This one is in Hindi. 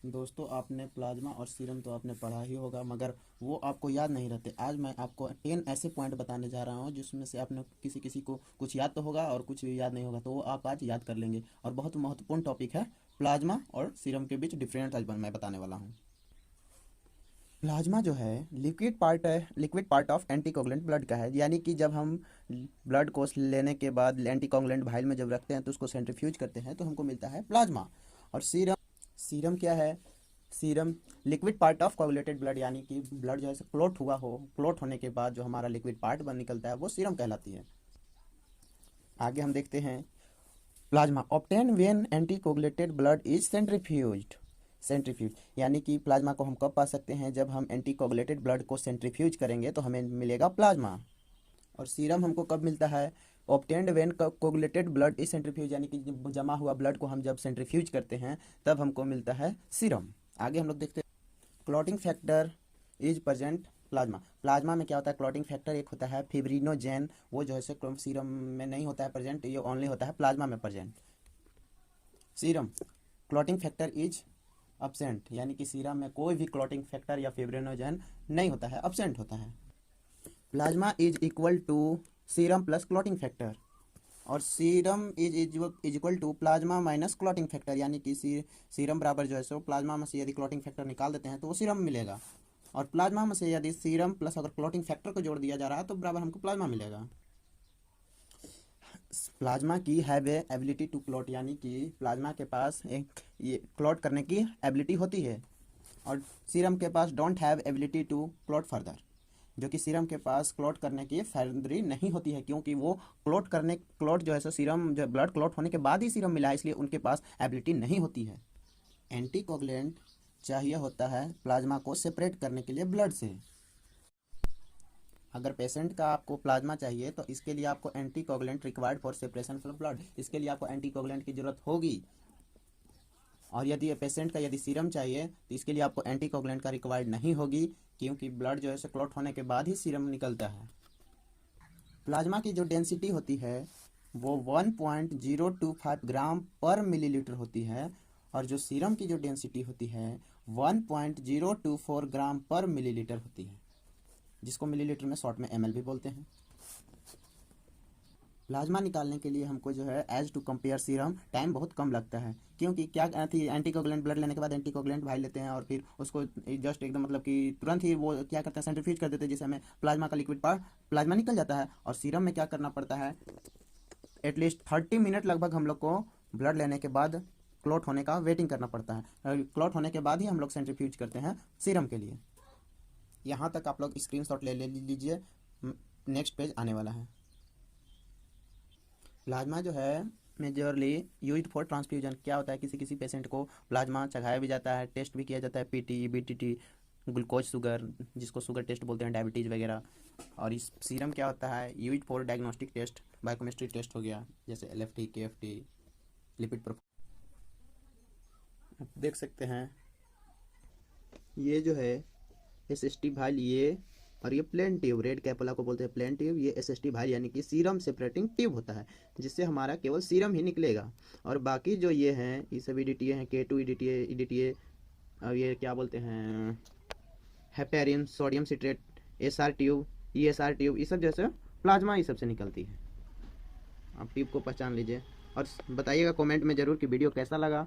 दोस्तों, आपने प्लाज्मा और सीरम तो आपने पढ़ा ही होगा, मगर वो आपको याद नहीं रहते। आज मैं आपको 10 ऐसे पॉइंट बताने जा रहा हूँ जिसमें से आपने किसी किसी को कुछ याद तो होगा और कुछ याद नहीं होगा, तो वो आप आज याद कर लेंगे। और बहुत महत्वपूर्ण टॉपिक है, प्लाज्मा और सीरम के बीच डिफरेंस आज मैं बताने वाला हूँ। प्लाज्मा जो है liquid part of anticoagulant blood का है, यानी कि जब हम ब्लड को लेने के बाद एंटीकोगुलेंट भाइल में जब रखते हैं तो उसको सेंट्रीफ्यूज करते हैं तो हमको मिलता है प्लाज्मा। और सीरम सीरम क्या है? Serum liquid part of coagulated blood, यानी कि ब्लड जो है क्लोट होने के बाद जो हमारा लिक्विड पार्ट बन निकलता है वो सीरम कहलाती है। आगे हम देखते हैं plasma obtain when anticoagulated blood is centrifuge, यानी कि प्लाज्मा को हम कब पा सकते हैं? जब हम एंटीकोगुलेटेड ब्लड को सेंट्रीफ्यूज करेंगे तो हमें मिलेगा प्लाज्मा। और सीरम हमको कब मिलता है? Obtained when coagulated blood is centrifuge, यानी कि जमा हुआ ब्लड को हम जब सेंट्रीफ्यूज करते हैं तब हमको मिलता है सीरम। आगे हम लोग देखते हैं clotting factor is present plasma. Plasma में क्या होता है? क्लॉटिंग फैक्टर एक होता है फिब्रिनोजेन, वो जो है सीरम में नहीं होता है प्रेजेंट, ये ओनली होता है प्लाज्मा में present. Serum clotting factor is absent, यानी कि सीरम में कोई भी क्लॉटिंग फैक्टर या फिब्रिनोजेन नहीं होता है, अब्सेंट होता है। Plasma is equal to serum plus clotting factor, और serum is equal to plasma minus clotting factor, यानी कि सीरम बराबर जो है सो प्लाज्मा में से यदि क्लॉटिंग फैक्टर निकाल देते हैं तो वो सीरम मिलेगा, और प्लाज्मा में से यदि सीरम प्लस अगर क्लॉटिंग फैक्टर को जोड़ दिया जा रहा है तो बराबर हमको प्लाज्मा मिलेगा। प्लाज्मा की have a ability to clot, यानी कि प्लाज्मा के पास एक ये क्लॉट करने की एबिलिटी होती है, और सीरम के पास don't have ability to clot further, जो कि सीरम के पास क्लॉट करने की फैक्ट्री नहीं होती है, क्योंकि वो क्लॉट जो है सो सीरम जो ब्लड क्लॉट होने के बाद ही सीरम मिला है, इसलिए उनके पास एबिलिटी नहीं होती है। एंटीकोगुलेंट चाहिए होता है प्लाज्मा को सेपरेट करने के लिए ब्लड से। अगर पेशेंट का आपको प्लाज्मा चाहिए तो इसके लिए आपको anticoagulant required for separation from blood, इसके लिए आपको एंटीकोगुलेंट की जरूरत होगी। और यदि पेशेंट का यदि सीरम चाहिए तो इसके लिए आपको एंटीकोगुलेंट का रिक्वायर्ड नहीं होगी, क्योंकि ब्लड जो है सो क्लॉट होने के बाद ही सीरम निकलता है। प्लाज्मा की जो डेंसिटी होती है वो 1.025 ग्राम पर मिलीलीटर होती है, और जो सीरम की जो डेंसिटी होती है 1.024 ग्राम पर मिलीलीटर होती है, जिसको मिलीलीटर में शॉर्ट में ml भी बोलते हैं। प्लाज्मा निकालने के लिए हमको जो है as to compare serum time बहुत कम लगता है, क्योंकि क्या थी एंटीकोगुलेंट ब्लड लेने के बाद एंटीकोगुलेंट भाई लेते हैं और फिर उसको जस्ट एकदम मतलब कि तुरंत ही वो क्या करते हैं सेंट्रीफ्यूज कर देते हैं, जिससे हमें प्लाज्मा का लिक्विड पार्ट प्लाज्मा निकल जाता है। और सीरम में क्या करना पड़ता है? एटलीस्ट 30 मिनट लगभग हम लोग को ब्लड लेने के बाद क्लॉट होने का वेटिंग करना पड़ता है, क्लॉट होने के बाद ही हम लोग सेंट्रीफ्यूज करते हैं सीरम के लिए। यहाँ तक आप लोग स्क्रीनशॉट ले लीजिए, नेक्स्ट पेज आने वाला है। प्लाज्मा जो है मेजरली यूज्ड फॉर ट्रांसफ्यूजन। क्या होता है, किसी किसी पेशेंट को प्लाज्मा चढ़ाया भी जाता है, टेस्ट भी किया जाता है, पीटी बीटीटी, ग्लूकोज शुगर, जिसको शुगर टेस्ट बोलते हैं, डायबिटीज़ वगैरह। और इस सीरम क्या होता है? Use for diagnostic test, biochemistry test हो गया, जैसे एलएफटी केएफटी, लिपिड प्रोफाइल। देख सकते हैं ये जो है एसएसटी भाई, ये और ये प्लेन ट्यूब, रेड कैपोला को बोलते हैं प्लेन ट्यूब, ये एसएसटी भाई यानी कि सीरम सेपरेटिंग ट्यूब होता है, जिससे हमारा केवल सीरम ही निकलेगा। और बाकी जो ये हैं ये सब ईडीटीए हैं, K2 ईडीटीए ईडीटीए, और ये क्या बोलते हैं heparin, sodium citrate, SR tube, ESR tube, ये सब जैसे प्लाज्मा ये सब से निकलती है। आप ट्यूब को पहचान लीजिए और बताइएगा कमेंट में ज़रूर कि वीडियो कैसा लगा।